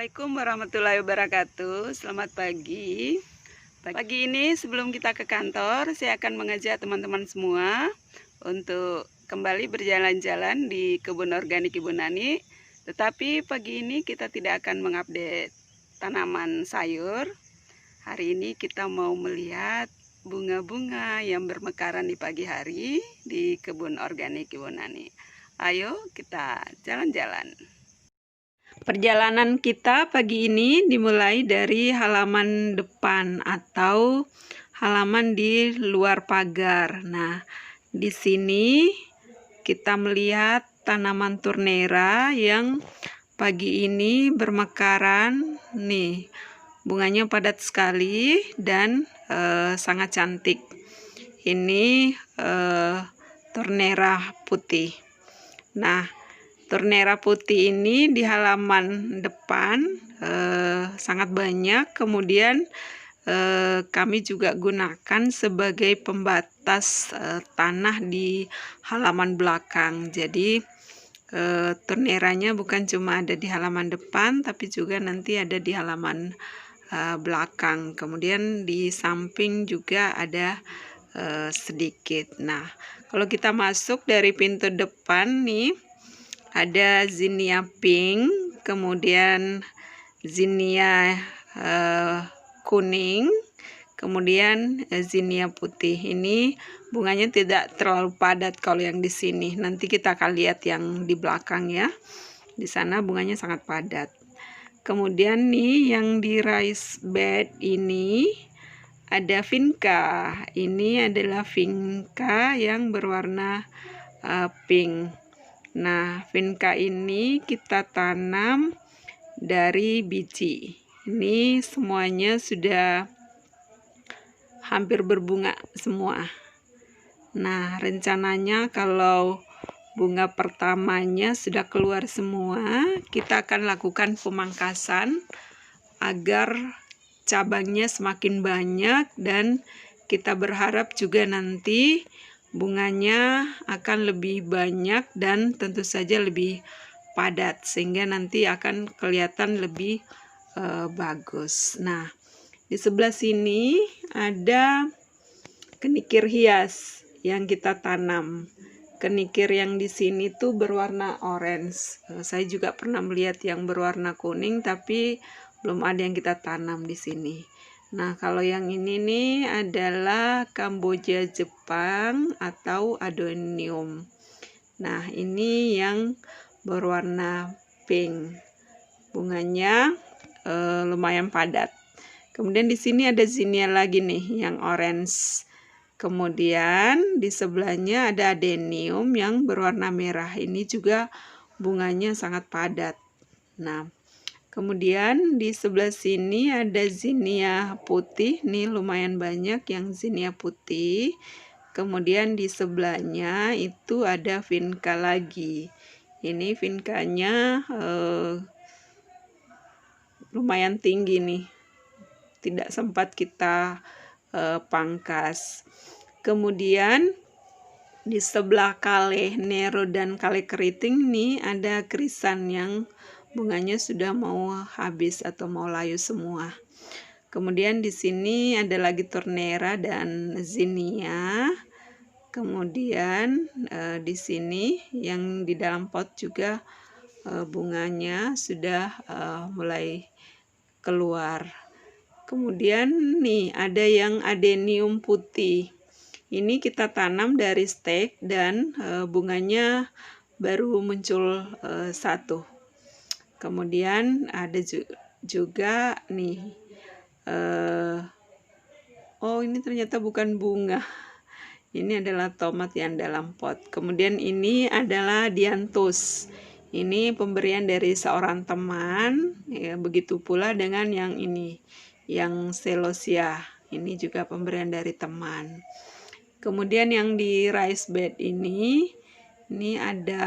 Assalamualaikum warahmatullahi wabarakatuh. Selamat pagi. Pagi ini sebelum kita ke kantor, saya akan mengajak teman-teman semua untuk kembali berjalan-jalan di kebun organik Ibu Nani. Tetapi pagi ini kita tidak akan mengupdate tanaman sayur. Hari ini kita mau melihat bunga-bunga yang bermekaran di pagi hari di kebun organik Ibu Nani. Ayo kita jalan-jalan. Perjalanan kita pagi ini dimulai dari halaman depan atau halaman di luar pagar. Nah, di sini kita melihat tanaman turnera yang pagi ini bermekaran. Nih, bunganya padat sekali dan sangat cantik. Ini turnera putih. Nah, turnera putih ini di halaman depan sangat banyak. Kemudian kami juga gunakan sebagai pembatas tanah di halaman belakang. Jadi turneranya bukan cuma ada di halaman depan, tapi juga nanti ada di halaman belakang. Kemudian di samping juga ada sedikit. Nah, kalau kita masuk dari pintu depan nih, ada zinnia pink, kemudian zinnia kuning, kemudian zinnia putih. Ini bunganya tidak terlalu padat kalau yang di sini. Nanti kita akan lihat yang di belakang ya. Di sana bunganya sangat padat. Kemudian nih yang di raised bed ini ada vinca. Ini adalah vinca yang berwarna pink. Nah, vinca ini kita tanam dari biji. Ini semuanya sudah hampir berbunga semua. Nah, rencananya kalau bunga pertamanya sudah keluar semua, kita akan lakukan pemangkasan agar cabangnya semakin banyak, dan kita berharap juga nanti bunganya akan lebih banyak dan tentu saja lebih padat, sehingga nanti akan kelihatan lebih bagus. Nah, di sebelah sini ada kenikir hias yang kita tanam. Kenikir yang di sini tuh berwarna orange. Saya juga pernah melihat yang berwarna kuning, tapi belum ada yang kita tanam di sini. Nah, kalau yang ini nih adalah Kamboja Jepang atau adenium. Nah, ini yang berwarna pink. Bunganya lumayan padat. Kemudian di sini ada zinnia lagi nih yang orange. Kemudian di sebelahnya ada adenium yang berwarna merah. Ini juga bunganya sangat padat. Nah, kemudian di sebelah sini ada zinnia putih, nih lumayan banyak yang zinnia putih. Kemudian di sebelahnya itu ada vinca lagi. Ini vincanya lumayan tinggi nih, tidak sempat kita pangkas. Kemudian di sebelah kale nero dan kale keriting nih ada krisan yang bunganya sudah mau habis atau mau layu semua. Kemudian di sini ada lagi turnera dan zinnia. Kemudian di sini yang di dalam pot juga bunganya sudah mulai keluar. Kemudian nih ada yang adenium putih. Ini kita tanam dari stek dan bunganya baru muncul satu. Kemudian ada juga nih, oh ini ternyata bukan bunga, ini adalah tomat yang dalam pot. Kemudian ini adalah dianthus, ini pemberian dari seorang teman ya. Begitu pula dengan yang ini, yang celosia, ini juga pemberian dari teman. Kemudian yang di raised bed ini ada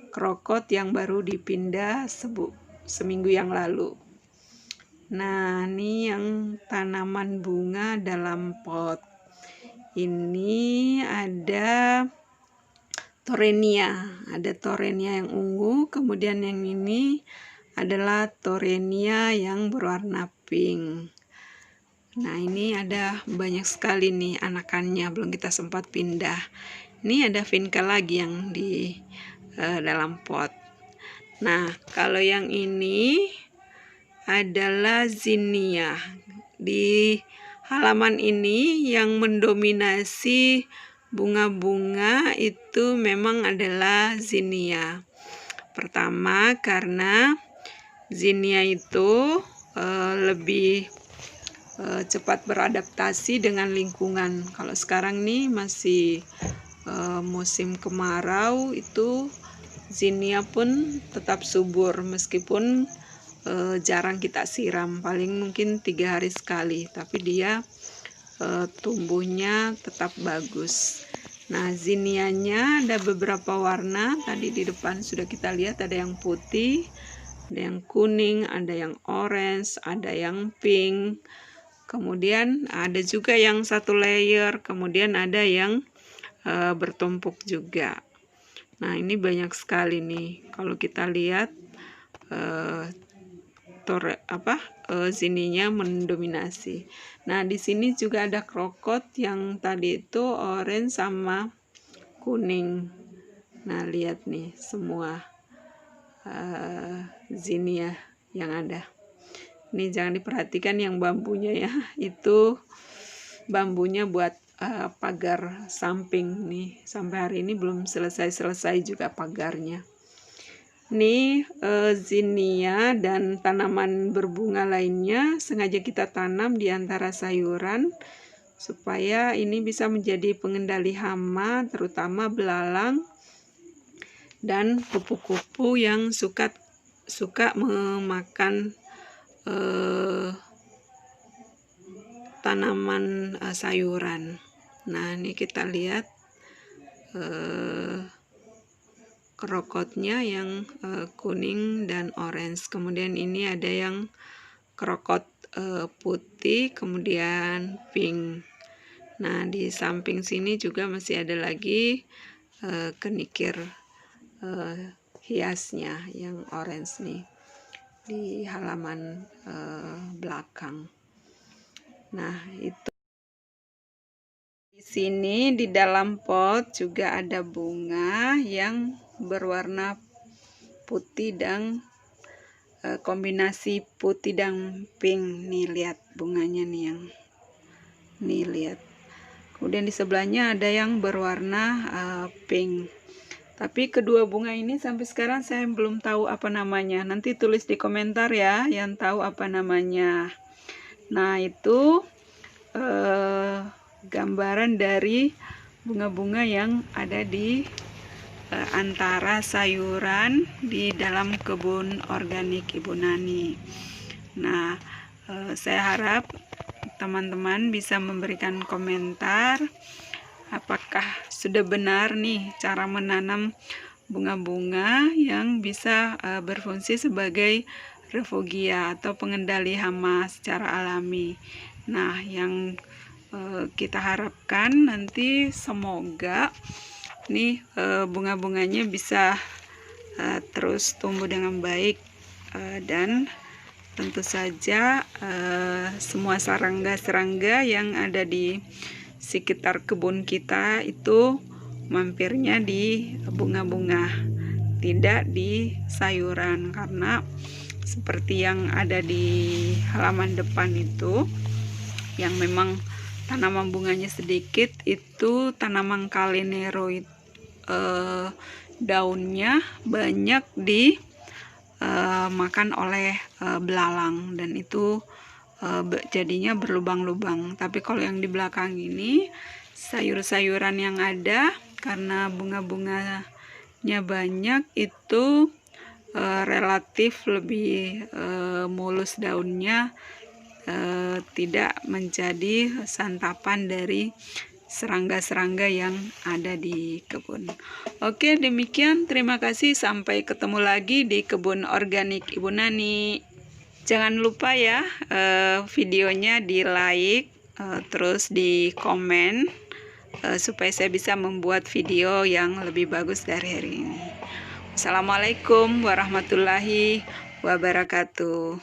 krokot yang baru dipindah seminggu yang lalu. Nah, ini yang tanaman bunga dalam pot. Ini ada torenia yang ungu. Kemudian yang ini adalah Torrenia yang berwarna pink. Nah, ini ada banyak sekali nih anakannya, belum kita sempat pindah. Ini ada vinca lagi yang di dalam pot. Nah, kalau yang ini adalah zinnia. Di halaman ini yang mendominasi bunga-bunga itu memang adalah zinnia. Pertama, karena zinnia itu lebih cepat beradaptasi dengan lingkungan. Kalau sekarang nih masih musim kemarau, itu zinnia pun tetap subur meskipun jarang kita siram, paling mungkin 3 hari sekali, tapi dia tumbuhnya tetap bagus. Nah, zinnianya ada beberapa warna, tadi di depan sudah kita lihat, ada yang putih, ada yang kuning, ada yang orange, ada yang pink. Kemudian ada juga yang satu layer, kemudian ada yang bertumpuk juga. Nah, ini banyak sekali nih. Kalau kita lihat zinninya mendominasi. Nah, di sini juga ada krokot yang tadi itu orange sama kuning. Nah, lihat nih semua zinnia yang ada. Ini jangan diperhatikan yang bambunya ya, itu bambunya buat pagar samping nih. Sampai hari ini belum selesai juga pagarnya. Ini zinnia dan tanaman berbunga lainnya sengaja kita tanam di antara sayuran supaya ini bisa menjadi pengendali hama, terutama belalang dan kupu-kupu yang suka memakan tanaman sayuran. Nah, ini kita lihat krokotnya yang kuning dan orange. Kemudian ini ada yang krokot putih, kemudian pink. Nah, di samping sini juga masih ada lagi kenikir hiasnya yang orange nih di halaman belakang. Nah, itu di sini di dalam pot juga ada bunga yang berwarna putih dan kombinasi putih dan pink. Nih, lihat bunganya nih, yang nih lihat. Kemudian di sebelahnya ada yang berwarna pink. Tapi kedua bunga ini sampai sekarang saya belum tahu apa namanya. Nanti tulis di komentar ya yang tahu apa namanya. Nah, itu gambaran dari bunga-bunga yang ada di antara sayuran di dalam kebun organik Ibu Nani. Nah, saya harap teman-teman bisa memberikan komentar apakah sudah benar nih cara menanam bunga-bunga yang bisa berfungsi sebagai refugia atau pengendali hama secara alami. Nah, yang kita harapkan nanti semoga nih bunga-bunganya bisa terus tumbuh dengan baik dan tentu saja semua serangga-serangga yang ada di sekitar kebun kita itu mampirnya di bunga-bunga, tidak di sayuran, karena seperti yang ada di halaman depan itu yang memang tanaman bunganya sedikit, itu tanaman kalenero, daunnya banyak dimakan oleh belalang dan itu jadinya berlubang-lubang. Tapi kalau yang di belakang ini sayur-sayuran yang ada karena bunga-bunganya banyak itu relatif lebih mulus daunnya, tidak menjadi santapan dari serangga-serangga yang ada di kebun. Oke, demikian, terima kasih, sampai ketemu lagi di kebun organik Ibu Nani. Jangan lupa ya videonya di like, terus di komen supaya saya bisa membuat video yang lebih bagus dari hari ini. Assalamualaikum warahmatullahi wabarakatuh.